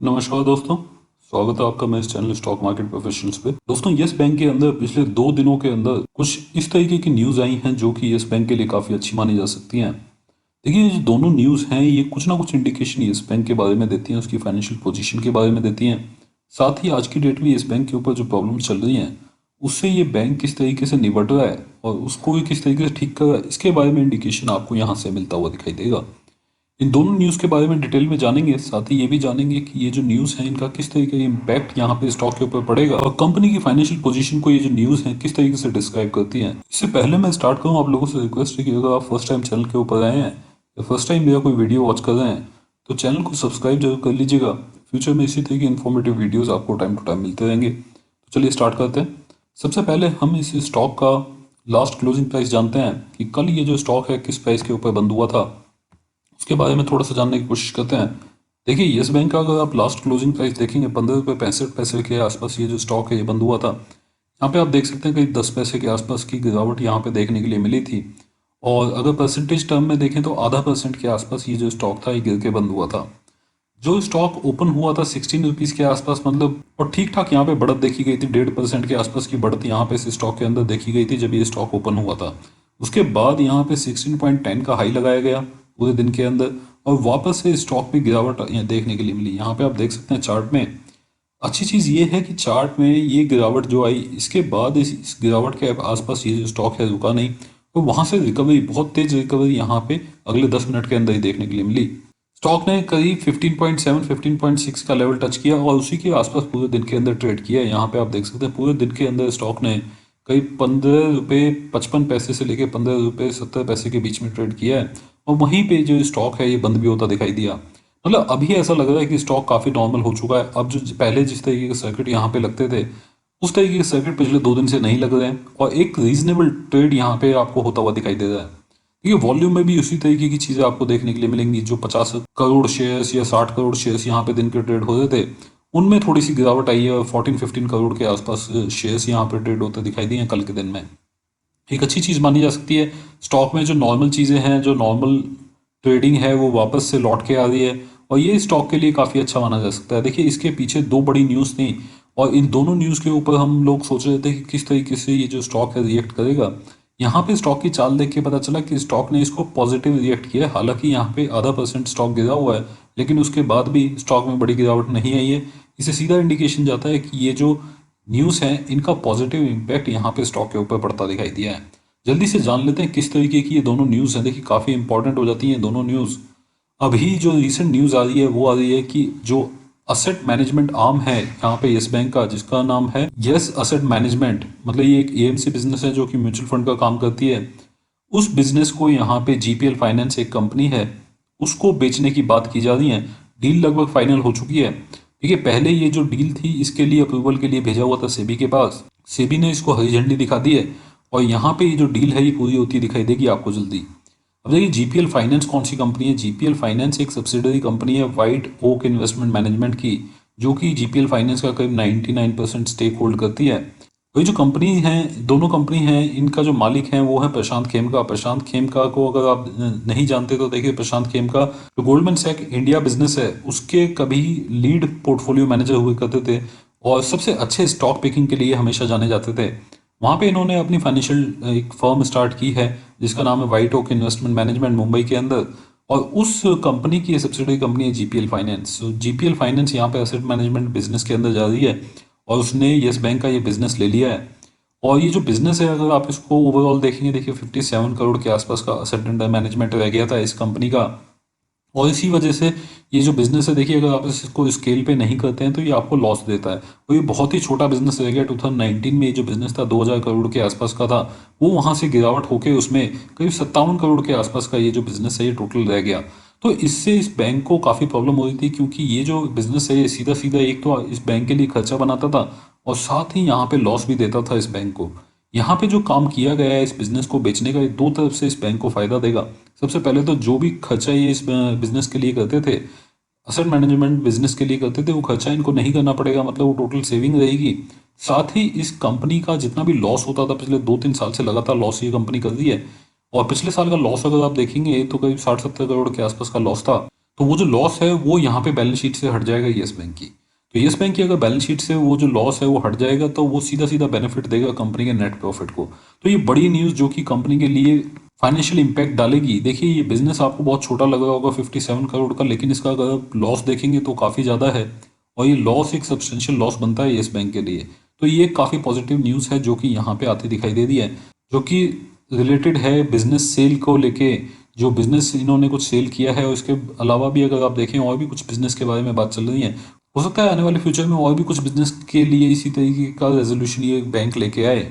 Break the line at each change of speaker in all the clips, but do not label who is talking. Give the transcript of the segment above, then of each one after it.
नमस्कार दोस्तों, स्वागत है आपका मेरे इस चैनल स्टॉक मार्केट प्रोफेशनल्स पे। दोस्तों, यस बैंक के अंदर पिछले 2 दिनों के अंदर कुछ इस तरीके की न्यूज़ आई हैं जो कि यस बैंक के लिए काफ़ी अच्छी मानी जा सकती हैं। देखिए, ये जो दोनों न्यूज़ हैं ये कुछ ना कुछ इंडिकेशन यस बैंक के बारे में देती हैं, उसकी फाइनेंशियल पोजीशन के बारे में देती हैं। साथ ही आज की डेट में यस बैंक के ऊपर जो प्रॉब्लम चल रही हैं उससे ये बैंक किस तरीके से निपट रहा है और उसको भी किस तरीके से ठीक कर रहा है, इसके बारे में इंडिकेशन आपको यहाँ से मिलता हुआ दिखाई देगा। इन दोनों न्यूज़ के बारे में डिटेल में जानेंगे, साथ ही ये भी जानेंगे कि ये जो न्यूज़ है इनका किस तरीके का इम्पैक्ट यहाँ पे स्टॉक के ऊपर पड़ेगा और कंपनी की फाइनेंशियल पोजीशन को ये जो न्यूज़ है किस तरीके से डिस्क्राइब करती है। इससे पहले मैं स्टार्ट करूँ, आप लोगों से रिक्वेस्ट है कि अगर आप फर्स्ट टाइम चैनल के ऊपर आए हैं या फर्स्ट टाइम मेरा कोई वीडियो वॉच कर रहे हैं तो चैनल को सब्सक्राइब जरूर कर लीजिएगा। फ्यूचर में इसी तरह की इन्फॉर्मेटिव वीडियोज़ आपको टाइम टू टाइम मिलते रहेंगे। तो चलिए स्टार्ट करते हैं। सबसे पहले हम इस स्टॉक का लास्ट क्लोजिंग प्राइस जानते हैं कि कल ये जो स्टॉक है किस प्राइस के ऊपर बंद हुआ था, उसके बारे में थोड़ा सा जानने की कोशिश करते हैं। देखिए, यस बैंक का अगर आप लास्ट क्लोजिंग प्राइस देखेंगे 15 रुपये 65 पैसे के आसपास ये जो स्टॉक है ये बंद हुआ था। यहाँ पे आप देख सकते हैं कि 10 पैसे के आसपास की गिरावट यहाँ पे देखने के लिए मिली थी और अगर परसेंटेज टर्म में देखें तो आधा % के आसपास ये जो स्टॉक था ये गिर के बंद हुआ था। जो स्टॉक ओपन हुआ था 16 रुपीज़ के आसपास, मतलब और ठीक ठाक यहाँ पे बढ़त देखी गई थी, 1.5% के आसपास की बढ़त यहाँ पे इस स्टॉक के अंदर देखी गई थी जब ये स्टॉक ओपन हुआ था। उसके बाद यहाँ पे 16.10 का हाई लगाया गया पूरे दिन के अंदर और वापस से स्टॉक पे गिरावट देखने के लिए मिली। यहाँ पे आप देख सकते हैं चार्ट में। अच्छी चीज़ ये है कि चार्ट में ये गिरावट जो आई इसके बाद इस गिरावट के आसपास ये जो स्टॉक है रुका नहीं और वहाँ से रिकवरी, बहुत तेज रिकवरी यहाँ पे अगले 10 मिनट के अंदर ही देखने के लिए मिली। स्टॉक ने करीब 15.7 15.6 का लेवल टच किया और उसी के आसपास पूरे दिन के अंदर ट्रेड किया। यहाँ पे आप देख सकते हैं पूरे दिन के अंदर स्टॉक ने करीब 15 रुपये 55 पैसे से लेकर 15 रुपये 70 पैसे के बीच में ट्रेड किया है और वहीं पे जो स्टॉक है ये बंद भी होता दिखाई दिया। मतलब अभी ऐसा लग रहा है कि स्टॉक काफ़ी नॉर्मल हो चुका है। अब जो पहले जिस तरीके के सर्किट यहाँ पे लगते थे उस तरीके के सर्किट पिछले 2 दिन से नहीं लग रहे हैं और एक रीजनेबल ट्रेड यहाँ पे आपको होता हुआ दिखाई दे रहा है। ये वॉल्यूम में भी उसी तरीके की चीज़ें आपको देखने के लिए मिलेंगी। जो 50 करोड़ शेयर्स या 60 करोड़ शेयर्स यहाँ पे दिन के ट्रेड हो रहे थे उनमें थोड़ी सी गिरावट आई है और 14-15 करोड़ के आसपास शेयर्स यहाँ पे ट्रेड होते दिखाई दिए हैं कल के दिन में। एक अच्छी चीज़ मानी जा सकती है, स्टॉक में जो नॉर्मल चीज़ें हैं, जो नॉर्मल ट्रेडिंग है वो वापस से लौट के आ रही है और ये स्टॉक के लिए काफ़ी अच्छा माना जा सकता है। देखिए, इसके पीछे 2 बड़ी न्यूज़ थी और इन दोनों न्यूज़ के ऊपर हम लोग सोच रहे थे कि किस तरीके से ये जो स्टॉक है रिएक्ट करेगा। यहाँ पे स्टॉक की चाल देख के पता चला कि स्टॉक ने इसको पॉजिटिव रिएक्ट किया है। हालांकि यहाँ पे आधा % स्टॉक गिरा हुआ है लेकिन उसके बाद भी स्टॉक में बड़ी गिरावट नहीं आई है। इससे सीधा इंडिकेशन जाता है कि ये जो न्यूज़ है इनका पॉजिटिव इम्पैक्ट यहाँ पे स्टॉक के ऊपर पड़ता दिखाई दिया है। जल्दी से जान लेते हैं किस तरीके की ये दोनों न्यूज़ हैं। देखिए, काफ़ी इंपॉर्टेंट हो जाती हैं दोनों न्यूज़। अभी जो रिसेंट न्यूज़ आ रही है वो आ रही है कि जो असेट मैनेजमेंट आर्म है यहाँ पे यस बैंक का, जिसका नाम है यस असेट मैनेजमेंट, मतलब ये एक एएमसी बिजनेस है जो कि म्यूचुअल फंड का काम करती है। उस बिजनेस को यहाँ पे जीपीएल फाइनेंस एक कंपनी है उसको बेचने की बात की जा रही है। डील लगभग फाइनल हो चुकी है। देखिए, पहले ये जो डील थी इसके लिए अप्रूवल के लिए भेजा हुआ था सेबी के पास। सेबी ने इसको हरी झंडी दिखा दी है और यहाँ पे ये जो डील है ये पूरी होती दिखाई देगी आपको जल्दी। अब देखिए, जीपीएल फाइनेंस कौन सी कंपनी है? जीपीएल फाइनेंस एक सब्सिडरी कंपनी है व्हाइट ओक इन्वेस्टमेंट मैनेजमेंट की, जो कि जीपीएल फाइनेंस का करीब 99% स्टेक होल्ड करती है। और ये जो कंपनी है, दोनों कंपनी हैं, इनका जो मालिक है वो है प्रशांत खेमका। प्रशांत खेमका को अगर आप नहीं जानते तो देखिए, प्रशांत खेमका जो गोल्डमैन सैक इंडिया बिजनेस है उसके कभी लीड पोर्टफोलियो मैनेजर हुए करते थे और सबसे अच्छे स्टॉक पिकिंग के लिए हमेशा जाने जाते थे। वहाँ पे इन्होंने अपनी फाइनेंशियल एक फर्म स्टार्ट की है जिसका नाम है white okay investment management Mumbai के अंदर और उस कंपनी की सब्सिडरी कंपनी है जीपीएल फाइनेंस। जीपीएल फाइनेंस यहाँ पे एसेट मैनेजमेंट बिजनेस के अंदर जा रही है और उसने यस बैंक का ये बिजनेस ले लिया है। और ये जो बिजनेस है अगर आप इसको ओवरऑल देखेंगे, देखिए 57 करोड़ के आसपास का असेट अंडर मैनेजमेंट रह गया था इस कंपनी का। और इसी वजह से ये जो बिज़नेस है, देखिए अगर आप इसको स्केल पे नहीं करते हैं तो ये आपको लॉस देता है और ये बहुत ही छोटा बिजनेस रह गया। 2019 में ये जो बिज़नेस था 2000 करोड़ के आसपास का था, वो वहाँ से गिरावट होकर उसमें करीब 57 करोड़ के आसपास का ये जो बिज़नेस है ये टोटल रह गया। तो इससे इस बैंक को काफ़ी प्रॉब्लम हो रही थी क्योंकि ये जो बिज़नेस है ये सीधा सीधा एक तो इस बैंक के लिए खर्चा बनाता था और साथ ही यहाँ पे लॉस भी देता था इस बैंक को। यहाँ पे जो काम किया गया है इस बिज़नेस को बेचने का, ये दो तरफ से इस बैंक को फ़ायदा देगा। सबसे पहले तो जो भी खर्चा ये इस बिज़नेस के लिए करते थे, असेट मैनेजमेंट बिजनेस के लिए करते थे, वो खर्चा इनको नहीं करना पड़ेगा, मतलब वो टोटल सेविंग रहेगी। साथ ही इस कंपनी का जितना भी लॉस होता था पिछले 2-3 साल से लगातार लॉस ये कंपनी कर रही है और पिछले साल का लॉस अगर आप देखेंगे तो करीब 60-70 करोड़ के आसपास का लॉस था। तो वो जो लॉस है वो यहाँ पे बैलेंस शीट से हट जाएगा येस बैंक की। तो येस बैंक की अगर बैलेंस शीट से वो जो लॉस है वो हट जाएगा तो वो सीधा सीधा बेनिफिट देगा कंपनी के नेट प्रॉफिट को। तो ये बड़ी न्यूज़ जो कि कंपनी के लिए फाइनेंशियल इम्पैक्ट डालेगी। देखिए ये बिजनेस आपको बहुत छोटा लग रहा होगा 57 करोड़ का, लेकिन इसका अगर आप लॉस देखेंगे तो काफ़ी ज़्यादा है। और ये लॉस एक सब्सटेंशियल लॉस बनता है येस बैंक के लिए। तो ये काफ़ी पॉजिटिव न्यूज़ है जो कि यहाँ पे आती दिखाई दे रही है, जो कि रिलेटेड है बिजनेस सेल को लेके। जो बिजनेस इन्होंने कुछ सेल किया है और इसके अलावा भी अगर आप देखें और भी कुछ बिजनेस के बारे में बात चल रही है। हो सकता है आने वाले फ्यूचर में और भी कुछ बिजनेस के लिए इसी तरीके का रेजोल्यूशन ये बैंक लेके आए।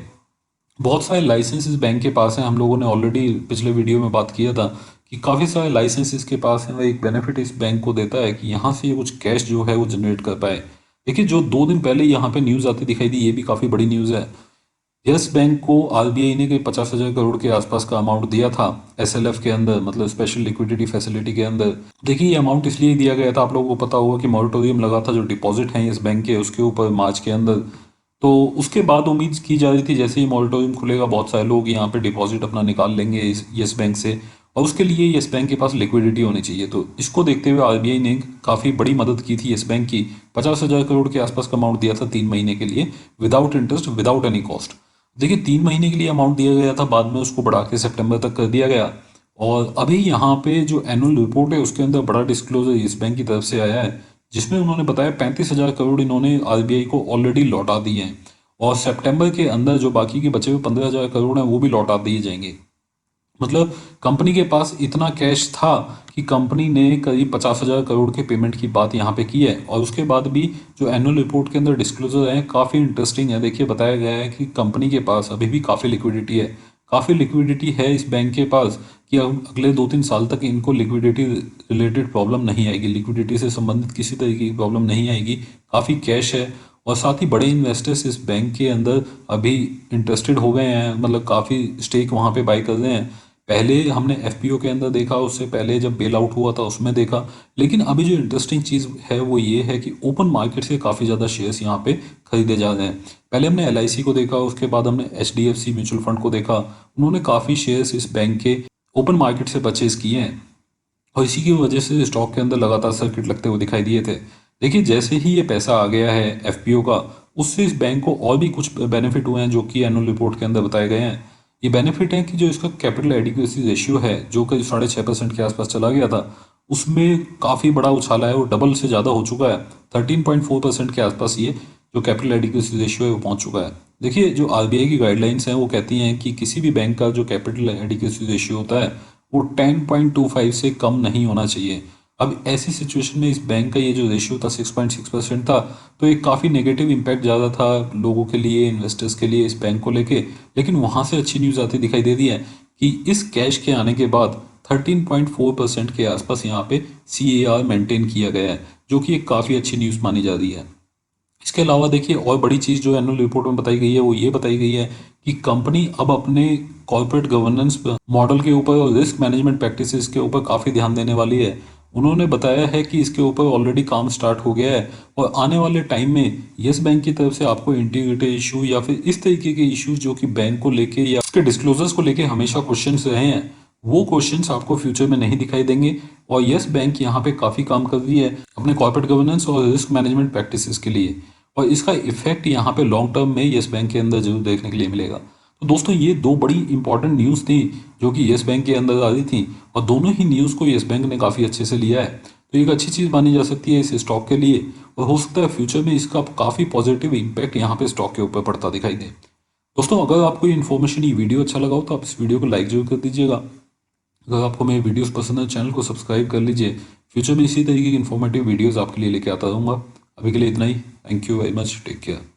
बहुत सारे लाइसेंस इस बैंक के पास हैं। हम लोगों ने ऑलरेडी पिछले वीडियो में बात किया था कि काफ़ी सारे लाइसेंस इसके पास हैं और एक बेनिफिट इस बैंक को देता है कि यहाँ से ये कुछ कैश जो है वो जनरेट कर पाए। देखिए जो 2 दिन पहले यहाँ पे न्यूज़ आती दिखाई दी, ये भी काफ़ी बड़ी न्यूज़ है। यस बैंक को आरबीआई ने करीब 50,000 करोड़ के आसपास का अमाउंट दिया था एसएलएफ के अंदर, मतलब स्पेशल लिक्विडिटी फैसिलिटी के अंदर। देखिए ये अमाउंट इसलिए दिया गया था, आप लोगों को पता होगा कि मॉरेटोरियम लगा था जो डिपॉजिट हैं इस बैंक के उसके ऊपर मार्च के अंदर। तो उसके बाद उम्मीद की जा रही थी जैसे ही मॉरेटोरियम खुलेगा बहुत सारे लोग यहाँ पे डिपॉजिट अपना निकाल लेंगे इस यस बैंक से, और उसके लिए यस बैंक के पास लिक्विडिटी होनी चाहिए। तो इसको देखते हुए आरबीआई ने काफ़ी बड़ी मदद की थी यस बैंक की। 50,000 करोड़ के आसपास का अमाउंट दिया था 3 महीने के लिए, without interest, without any cost. देखिए 3 महीने के लिए अमाउंट दिया गया था, बाद में उसको बढ़ा के सितंबर तक कर दिया गया। और अभी यहाँ पे जो एनुअल रिपोर्ट है उसके अंदर बड़ा डिस्क्लोजर इस बैंक की तरफ से आया है, जिसमें उन्होंने बताया 35,000 करोड़ इन्होंने आरबीआई को ऑलरेडी लौटा दिए हैं। और सितंबर के अंदर जो बाकी के बचे हुए 15,000 करोड़ हैं वो भी लौटा दिए जाएंगे। मतलब कंपनी के पास इतना कैश था कि कंपनी ने करीब 50,000 करोड़ के पेमेंट की बात यहाँ पे की है। और उसके बाद भी जो एनुअल रिपोर्ट के अंदर डिस्क्लोजर है काफ़ी इंटरेस्टिंग है। देखिए बताया गया है कि कंपनी के पास अभी भी काफ़ी लिक्विडिटी है, काफ़ी लिक्विडिटी है इस बैंक के पास कि अब अगले 2-3 साल तक इनको लिक्विडिटी रिलेटेड प्रॉब्लम नहीं आएगी, लिक्विडिटी से संबंधित किसी तरीके की प्रॉब्लम नहीं आएगी। काफ़ी कैश है और साथ ही बड़े इन्वेस्टर्स इस बैंक के अंदर अभी इंटरेस्टेड हो गए हैं, मतलब काफ़ी स्टेक वहाँ पे बाई कर रहे हैं। पहले हमने एफपीओ के अंदर देखा, उससे पहले जब बेल आउट हुआ था उसमें देखा। लेकिन अभी जो इंटरेस्टिंग चीज़ है वो ये है कि ओपन मार्केट से काफ़ी ज़्यादा शेयर्स यहाँ पे खरीदे जा रहे हैं। पहले हमने एलआईसी को देखा, उसके बाद हमने एचडीएफसी म्यूचुअल फंड को देखा। उन्होंने काफ़ी शेयर्स इस बैंक के ओपन मार्केट से परचेज किए हैं और इसी की वजह से स्टॉक के अंदर लगातार सर्किट लगते हुए दिखाई दिए थे। देखिए जैसे ही ये पैसा आ गया है एफपीओ का, उससे इस बैंक को और भी कुछ बेनिफिट हुए हैं जो कि एनुअल रिपोर्ट के अंदर बताए गए हैं। ये बेनिफिट है कि जो इसका कैपिटल एडिक्वेसी रेशियो है जो कि 6.5% के आसपास चला गया था, उसमें काफ़ी बड़ा उछाला है, वो डबल से ज़्यादा हो चुका है। 13.4% के आसपास ये जो कैपिटल एडिक्वेसी रेशियो है वो पहुंच चुका है। देखिए जो आरबीआई की गाइडलाइंस हैं वो कहती हैं कि किसी भी बैंक का जो कैपिटल एडिक्वेसी रेशियो होता है वो 10.25 से कम नहीं होना चाहिए। अब ऐसी सिचुएशन में इस बैंक का ये जो रेशियो था 6.6% था, तो एक काफ़ी नेगेटिव इम्पैक्ट ज़्यादा था लोगों के लिए, इन्वेस्टर्स के लिए इस बैंक को लेके। लेकिन वहाँ से अच्छी न्यूज़ आती दिखाई दे रही है कि इस कैश के आने के बाद 13.4% के आसपास यहाँ पे CAR मेंटेन किया गया है, जो कि एक काफ़ी अच्छी न्यूज़ मानी जा रही है। इसके अलावा देखिए और बड़ी चीज़ जो एनुअल रिपोर्ट में बताई गई है वो ये बताई गई है कि कंपनी अब अपने कॉर्पोरेट गवर्नेंस मॉडल के ऊपर और रिस्क मैनेजमेंट प्रैक्टिसेस के ऊपर काफ़ी ध्यान देने वाली है। उन्होंने बताया है कि इसके ऊपर ऑलरेडी काम स्टार्ट हो गया है और आने वाले टाइम में येस बैंक की तरफ से आपको इंटीग्रिटी इशू या फिर इस तरीके के इश्यूज जो कि बैंक को लेके या उसके डिस्क्लोजर्स को लेके हमेशा क्वेश्चंस रहे हैं, वो क्वेश्चंस आपको फ्यूचर में नहीं दिखाई देंगे। और येस बैंक यहाँ पे काफ़ी काम कर रही है अपने कॉर्पोरेट गवर्नेंस और रिस्क मैनेजमेंट प्रैक्टिसेस के लिए। और इसका इफेक्ट यहाँ पे लॉन्ग टर्म में येस बैंक के अंदर जरूर देखने के लिए मिलेगा। तो दोस्तों ये 2 बड़ी इंपॉर्टेंट न्यूज़ थी जो कि येस बैंक के अंदर आ रही थी और दोनों ही न्यूज़ को येस बैंक ने काफ़ी अच्छे से लिया है। तो एक अच्छी चीज़ मानी जा सकती है इस स्टॉक के लिए और हो सकता है फ्यूचर में इसका काफ़ी पॉजिटिव इम्पैक्ट यहाँ पे स्टॉक के ऊपर पड़ता दिखाई दे। दोस्तों अगर आपको ये इन्फॉर्मेशन, ये वीडियो अच्छा लगा हो तो आप इस वीडियो को लाइक जरूर कर दीजिएगा। अगर आपको मेरे वीडियोस पसंद है चैनल को सब्सक्राइब कर लीजिए। फ्यूचर में इसी तरीके की इन्फॉर्मेटिव वीडियोस आपके लिए लेके आता रहूँगा। अभी के लिए इतना ही। Thank you very much, take care.